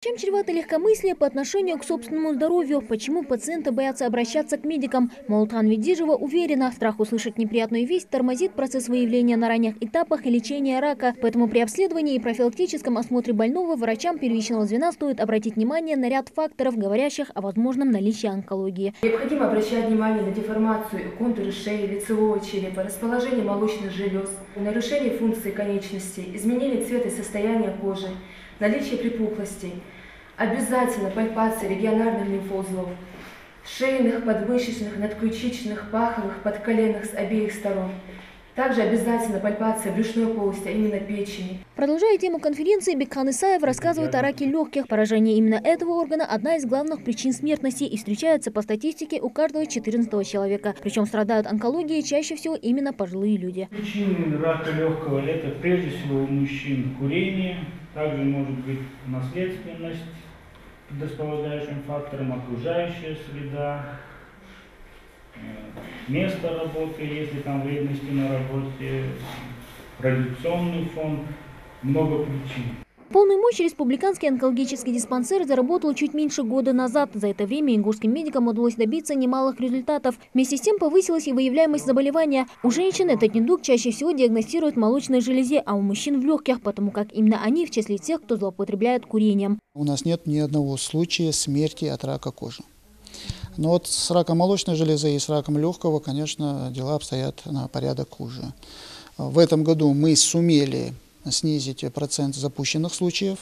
Чем чревато легкомыслие по отношению к собственному здоровью? Почему пациенты боятся обращаться к медикам? Молтан Ведижева уверена, страх услышать неприятную весть тормозит процесс выявления на ранних этапах и лечения рака. Поэтому при обследовании и профилактическом осмотре больного врачам первичного звена стоит обратить внимание на ряд факторов, говорящих о возможном наличии онкологии. Необходимо обращать внимание на деформацию контуры шеи, лицевого черепа, расположение молочных желез, нарушение функции конечностей, изменение цвета и состояния кожи, наличие припухлостей. Обязательно пальпация регионарных лимфоузлов, шейных, подмышечных, надключичных, паховых, подколенных с обеих сторон. Также обязательно пальпация брюшной полости, а именно печени. Продолжая тему конференции, Бекхан Исаев рассказывает о раке легких. Поражение именно этого органа – одна из главных причин смертности и встречается по статистике у каждого 14-го человека. Причем страдают онкологией чаще всего именно пожилые люди. Причины рака легкого – это прежде всего у мужчин курение, также может быть наследственность, предрасполагающим фактором окружающая среда, место работы, если там вредности на работе, радиационный фон, много причин. Полную мощь республиканский онкологический диспансер заработал чуть меньше года назад. За это время ингушским медикам удалось добиться немалых результатов. Вместе с тем повысилась и выявляемость заболевания. У женщин этот недуг чаще всего диагностируют в молочной железе, а у мужчин в легких, потому как именно они в числе тех, кто злоупотребляет курением. У нас нет ни одного случая смерти от рака кожи. Но вот с раком молочной железы и с раком легкого, конечно, дела обстоят на порядок хуже. В этом году мы сумели снизить процент запущенных случаев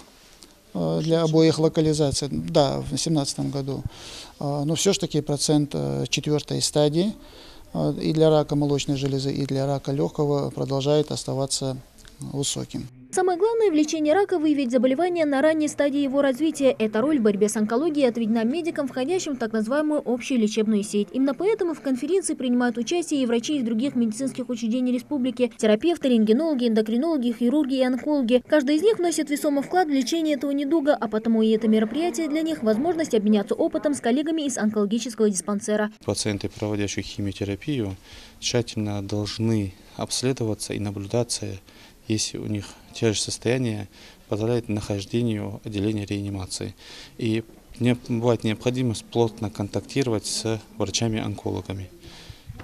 для обоих локализаций, да, в 2017 году. Но все-таки процент 4-й стадии и для рака молочной железы, и для рака легкого продолжает оставаться высоким. Самое главное в лечении рака – выявить заболевание на ранней стадии его развития. Эта роль в борьбе с онкологией отведена медикам, входящим в так называемую общую лечебную сеть. Именно поэтому в конференции принимают участие и врачи из других медицинских учреждений республики – терапевты, рентгенологи, эндокринологи, хирурги и онкологи. Каждый из них вносит весомый вклад в лечение этого недуга, а потому и это мероприятие для них – возможность обменяться опытом с коллегами из онкологического диспансера. Пациенты, проводящие химиотерапию, тщательно должны обследоваться и наблюдаться, если у них тяжесть состояния позволяет нахождению отделения реанимации. И бывает необходимость плотно контактировать с врачами-онкологами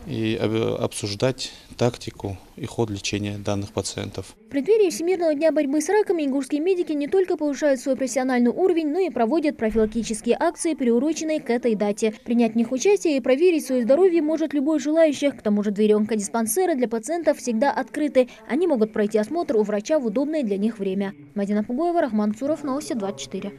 и обсуждать тактику и ход лечения данных пациентов. В преддверии Всемирного дня борьбы с раком ингушские медики не только повышают свой профессиональный уровень, но и проводят профилактические акции, приуроченные к этой дате. Принять в них участие и проверить свое здоровье может любой желающий. К тому же двери онкодиспансера для пациентов всегда открыты. Они могут пройти осмотр у врача в удобное для них время. Мадина Пугоева, Рахман Цуров, Новости 24.